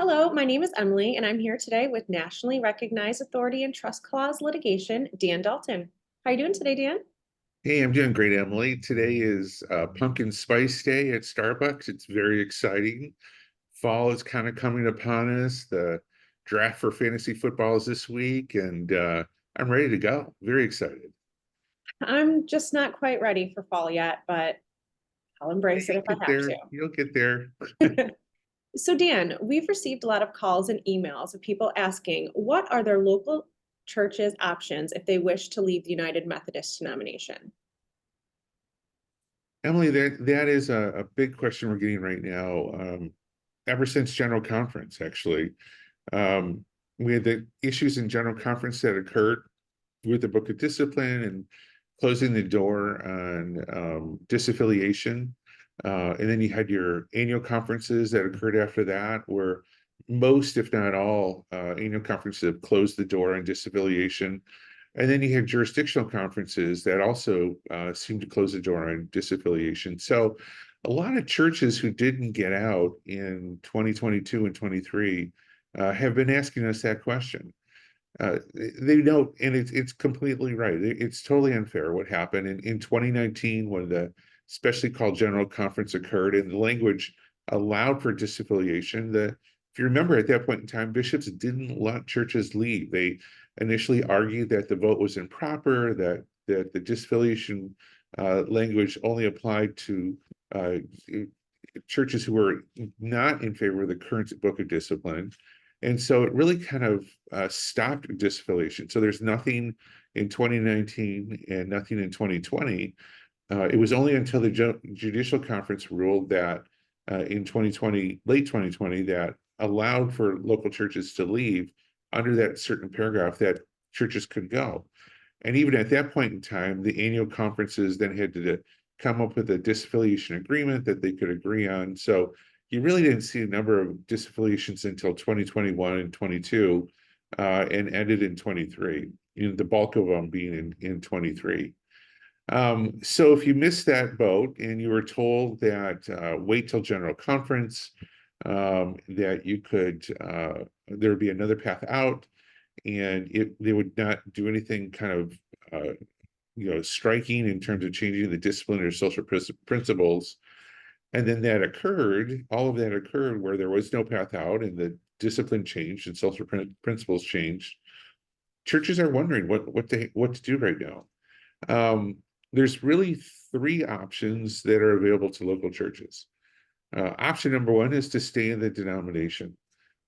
Hello, my name is Emily, and I'm here today with nationally recognized authority and trust clause litigation, Dan Dalton. How are you doing today, Dan? Hey, I'm doing great, Emily. Today is Pumpkin Spice Day at Starbucks. It's very exciting. Fall is kind of coming upon us. The draft for fantasy football is this week, and I'm ready to go. Very excited. I'm just not quite ready for fall yet, but I'll embrace it You'll if I get have there. You'll get there. to. So, Dan, we've received a lot of calls and emails of people asking what are their local churches' options if they wish to leave the United Methodist denomination? Emily, that is a big question we're getting right now. Ever since General Conference, actually, um, we had the issues in General Conference that occurred with the Book of Discipline and closing the door on disaffiliation. And then you had your annual conferences that occurred after that, where most, if not all, annual conferences have closed the door on disaffiliation. And then you have jurisdictional conferences that also seem to close the door on disaffiliation. So a lot of churches who didn't get out in 2022 and 23 have been asking us that question. They know, and it's completely right. It's totally unfair what happened in 2019 when the specially called General Conference occurred, and the language allowed for disaffiliation. If you remember, at that point in time, bishops didn't let churches leave. They initially argued that the vote was improper, that the disaffiliation language only applied to uh, churches who were not in favor of the current Book of Discipline. And so it really kind of stopped disaffiliation. So there's nothing in 2019 and nothing in 2020. It was only until the judicial conference ruled that in 2020, late 2020, that allowed for local churches to leave under that certain paragraph that churches could go. And even at that point in time, the annual conferences then had to come up with a disaffiliation agreement that they could agree on. So you really didn't see a number of disaffiliations until 2021 and 22, and ended in 23. The bulk of them being in 23. So if you missed that boat and you were told that wait till General Conference, that you could there would be another path out, and they would not do anything kind of striking in terms of changing the discipline or social principles. And then that occurred, all of that occurred where there was no path out and the discipline changed and social principles changed. Churches are wondering what to do right now. There's really three options that are available to local churches. Option number one is to stay in the denomination.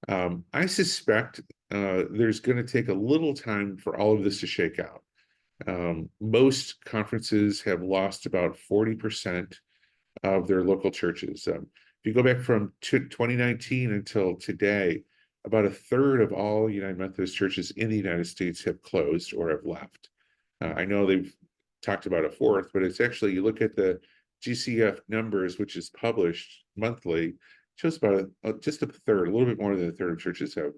I suspect there's going to take a little time for all of this to shake out. Most conferences have lost about 40% of their local churches. If you go back from 2019 until today, about a third of all United Methodist churches in the United States have closed or have left. I know they've talked about a fourth, but it's actually, you look at the GCF numbers, which is published monthly, shows about just a third, a little bit more than a third of churches are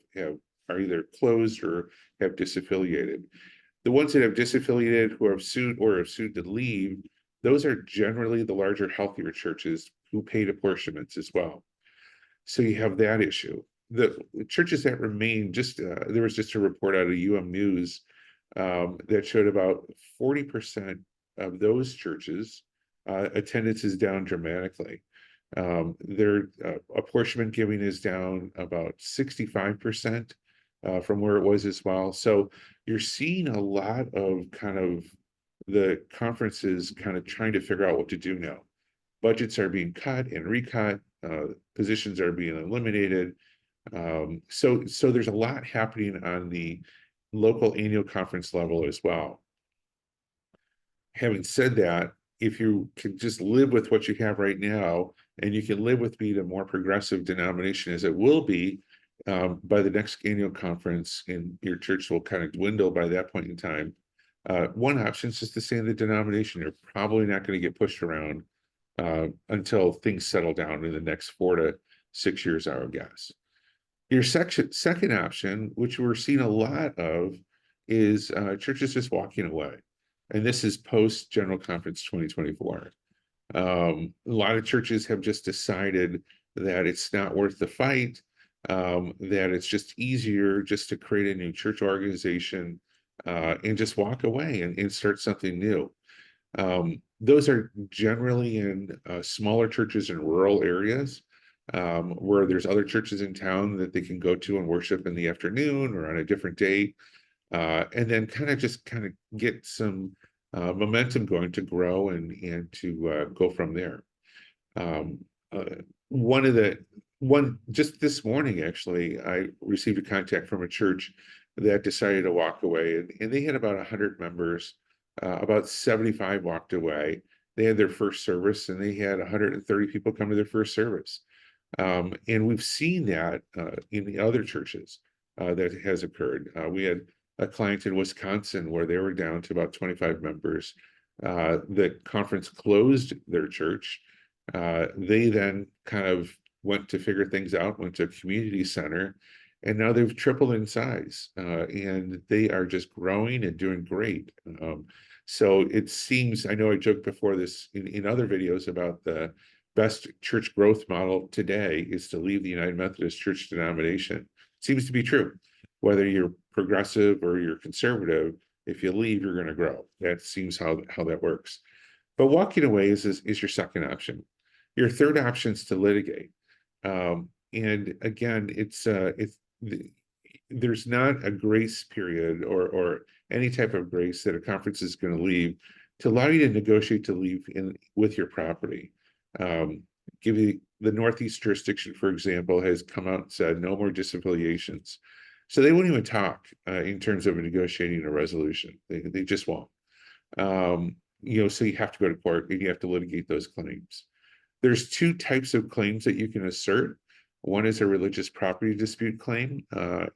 either closed or have disaffiliated. The ones that have disaffiliated who have sued or have sued to leave, those are generally the larger, healthier churches who paid apportionments as well. So you have that issue. The churches that remain, there was just a report out of News that showed about 40% of those churches attendance is down dramatically. Their apportionment giving is down about 65% from where it was as well. So you're seeing a lot of kind of the conferences kind of trying to figure out what to do now. Budgets are being cut and recut, positions are being eliminated. So there's a lot happening on the local annual conference level as well. Having said that, if you can just live with what you have right now, and you can live with being a more progressive denomination as it will be by the next annual conference, and your church will kind of dwindle by that point in time. One option is just to stay in the denomination. You're probably not going to get pushed around until things settle down in the next 4 to 6 years, I would guess. Your second option, which we're seeing a lot of, is churches just walking away. And this is post General Conference 2024. A lot of churches have just decided that it's not worth the fight. that it's just easier just to create a new church organization and just walk away and start something new. Those are generally in smaller churches in rural areas where there's other churches in town that they can go to and worship in the afternoon or on a different day, and then kind of get some momentum going to grow and to go from there. Um, uh, one just this morning, actually, I received a contact from a church that decided to walk away, and they had about 100 members. About 75 walked away. They had their first service, and they had 130 people come to their first service. And we've seen that in the other churches that has occurred. We had a client in Wisconsin where they were down to about 25 members. The conference closed their church. They then kind of went to figure things out, went to a community center, and now they've tripled in size, and they are just growing and doing great. So it seems, I know I joked before this in other videos about the best church growth model today is to leave the United Methodist Church denomination. Seems to be true. Whether you're progressive or you're conservative, if you leave, you're going to grow. That seems how that works. But walking away is your second option. Your third option is to litigate. And again, there's not a grace period or any type of grace that a conference is going to leave to allow you to negotiate to leave with your property. Give you the Northeast jurisdiction, for example, has come out and said no more disaffiliations. So they won't even talk in terms of negotiating a resolution. They just won't. So you have to go to court and you have to litigate those claims. There's two types of claims that you can assert. One is a religious property dispute claim.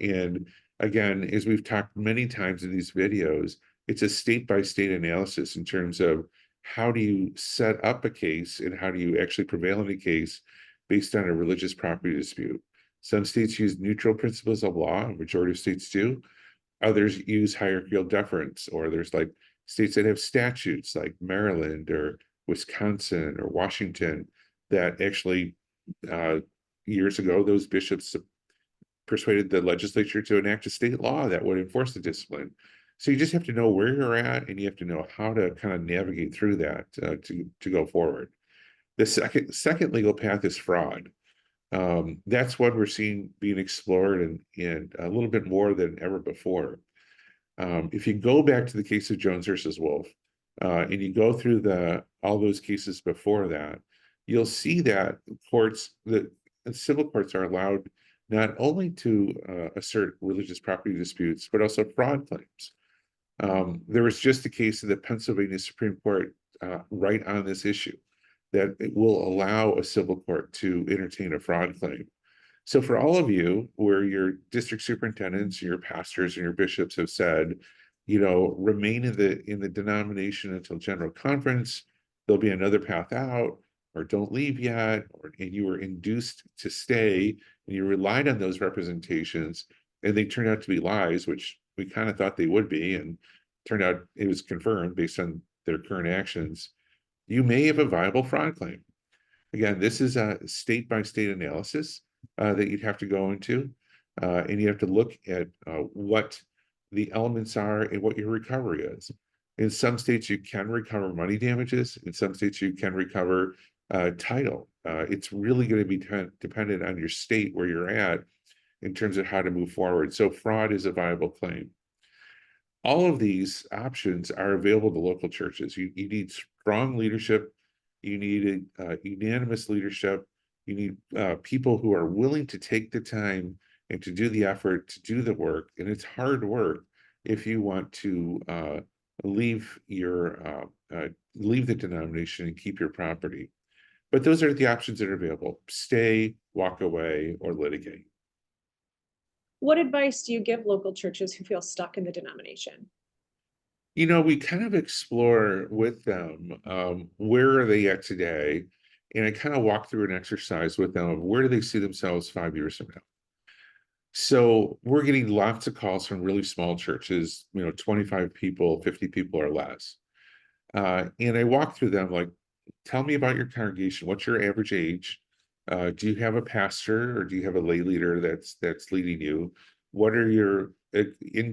And again, as we've talked many times in these videos, it's a state-by-state analysis in terms of how do you set up a case and how do you actually prevail in a case based on a religious property dispute. Some states use neutral principles of law, a majority of states do. Others use hierarchical deference, or there's like states that have statutes like Maryland or Wisconsin or Washington that actually years ago, those bishops persuaded the legislature to enact a state law that would enforce the discipline. So you just have to know where you're at, and you have to know how to kind of navigate through that to go forward. The second legal path is fraud. That's what we're seeing being explored and a little bit more than ever before. If you go back to the case of Jones versus Wolf, and you go through all those cases before that, you'll see that civil courts are allowed not only to assert religious property disputes, but also fraud claims. There was just a case of the Pennsylvania Supreme Court right on this issue, that it will allow a civil court to entertain a fraud claim. So for all of you, where your district superintendents, your pastors, and your bishops have said, remain in the denomination until general conference, there'll be another path out, or don't leave yet, and you were induced to stay, and you relied on those representations, and they turned out to be lies, which we kind of thought they would be, and turned out it was confirmed based on their current actions, you may have a viable fraud claim. Again, this is a state-by-state analysis that you'd have to go into, and you have to look at what the elements are and what your recovery is. In some states, you can recover money damages. In some states, you can recover title. It's really going to be dependent on your state where you're at in terms of how to move forward. So fraud is a viable claim. All of these options are available to local churches. You need strong leadership. You need unanimous leadership. You need people who are willing to take the time and to do the effort, to do the work. And it's hard work if you want to leave the denomination and keep your property. But those are the options that are available: stay, walk away, or litigate. What advice do you give local churches who feel stuck in the denomination? We kind of explore with them where are they at today, and I kind of walk through an exercise with them of where do they see themselves 5 years from now. So we're getting lots of calls from really small churches, 25 people, 50 people or less. And I walk through them like, tell me about your congregation. What's your average age? Do you have a pastor or do you have a lay leader that's leading you? What are your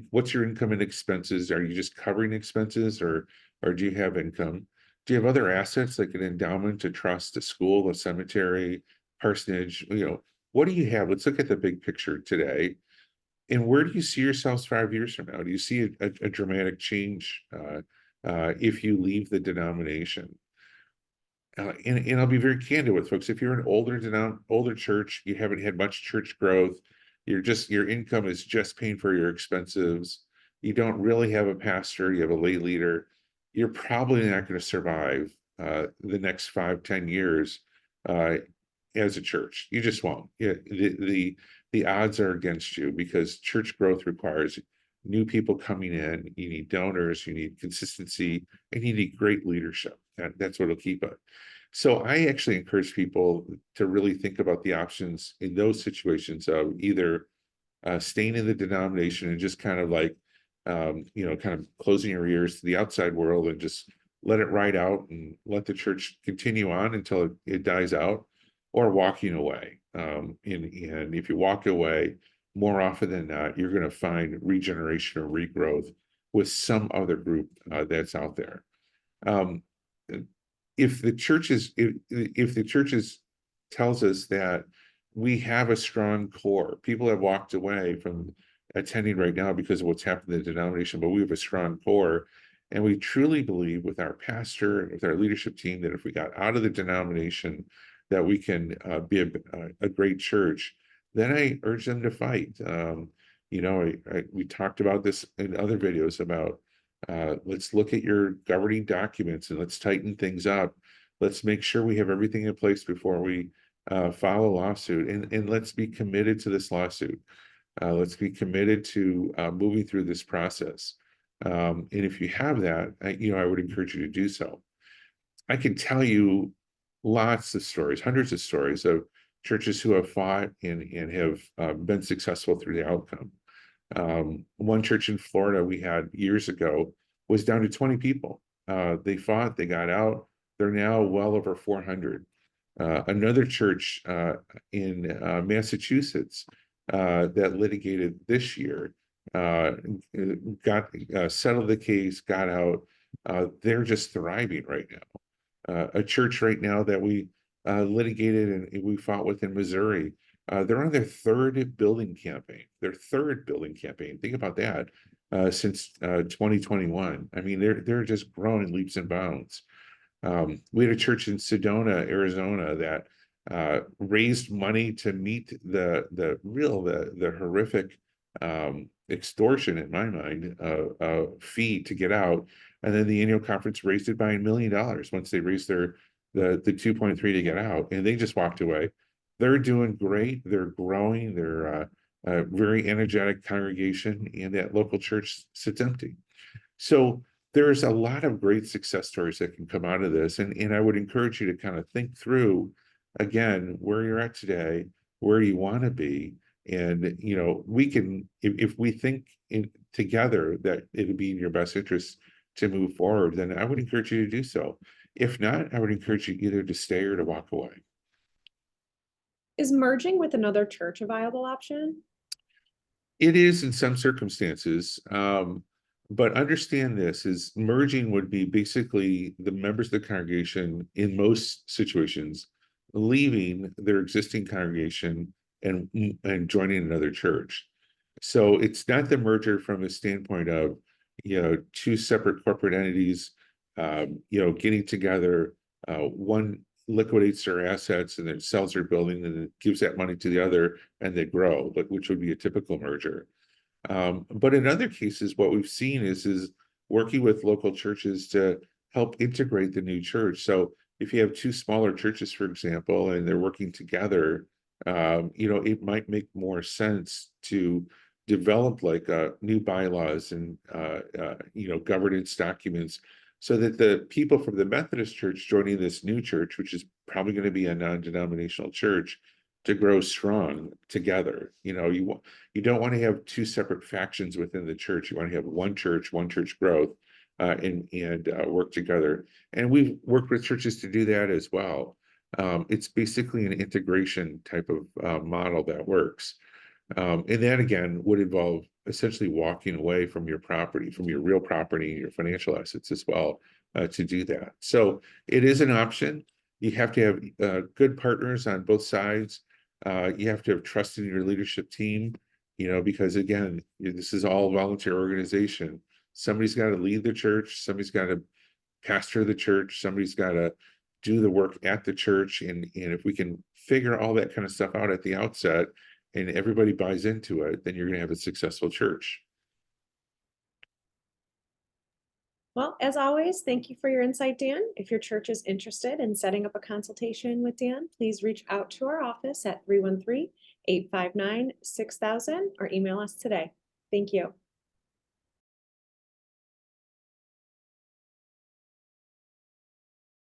what's your income and expenses? Are you just covering expenses, or do you have income? Do you have other assets like an endowment, a trust, a school, a cemetery, parsonage? What do you have? Let's look at the big picture today. And where do you see yourselves 5 years from now? Do you see a dramatic change if you leave the denomination? And I'll be very candid with folks. If you're an older church, you haven't had much church growth, your income is just paying for your expenses. You don't really have a pastor, you have a lay leader. You're probably not going to survive the next 5-10 years as a church. You just won't. The odds are against you because church growth requires new people coming in. You need donors, you need consistency, and you need great leadership. That's what'll keep it. So I actually encourage people to really think about the options in those situations of either staying in the denomination and just kind of like, kind of closing your ears to the outside world and just let it ride out and let the church continue on until it dies out, or walking away. And if you walk away, more often than not, you're going to find regeneration or regrowth with some other group that's out there. If the churches tells us that we have a strong core, people have walked away from attending right now because of what's happened in the denomination, but we have a strong core, and we truly believe with our pastor and with our leadership team that if we got out of the denomination, that we can be a great church. Then I urge them to fight. We talked about this in other videos about let's look at your governing documents and let's tighten things up. Let's make sure we have everything in place before we file a lawsuit, and let's be committed to this lawsuit. Let's be committed to moving through this process. And if you have that, I would encourage you to do so. I can tell you lots of stories, hundreds of stories of churches who have fought and have been successful through the outcome. One church in Florida we had years ago was down to 20 people. They fought, they got out. They're now well over 400. Another church in Massachusetts that litigated this year got settled the case, got out. They're just thriving right now. A church right now that we litigated and we fought with in Missouri, they're on their third building campaign. Think about that. Since 2021. I mean, they're just growing leaps and bounds. We had a church in Sedona, Arizona, that raised money to meet the horrific extortion, in my mind, fee to get out, and then the annual conference raised it by $1 million once they raised the 2.3 to get out, and they just walked away. They're doing great. They're growing. They're a very energetic congregation, and that local church sits empty. So there's a lot of great success stories that can come out of this. And I would encourage you to kind of think through, again, where you're at today, where you want to be. And, we can, if we think together that it would be in your best interest to move forward, then I would encourage you to do so. If not, I would encourage you either to stay or to walk away. Is merging with another church a viable option? It is in some circumstances. But understand this is merging would be basically the members of the congregation in most situations leaving their existing congregation and joining another church. So it's not the merger from a standpoint of, two separate corporate entities, getting together. One liquidates their assets and then sells their building and then gives that money to the other and they grow, which would be a typical merger. But in other cases, what we've seen is working with local churches to help integrate the new church. So if you have two smaller churches, for example, and they're working together, it might make more sense to develop like new bylaws and governance documents so that the people from the Methodist church joining this new church, which is probably going to be a non-denominational church, to grow strong together. You don't want to have two separate factions within the church. You want to have one church growth, and work together. And we've worked with churches to do that as well. It's basically an integration type of model that works. And that again would involve essentially walking away from your property, from your real property, your financial assets as well, to do that. So it is an option. You have to have good partners on both sides. You have to have trust in your leadership team, because again, this is all volunteer organization. Somebody's got to lead the church, somebody's got to pastor the church, somebody's got to do the work at the church. And if we can figure all that kind of stuff out at the outset and everybody buys into it, then you're going to have a successful church. Well, as always, thank you for your insight, Dan. If your church is interested in setting up a consultation with Dan, please reach out to our office at 313-859-6000 or email us today. Thank you.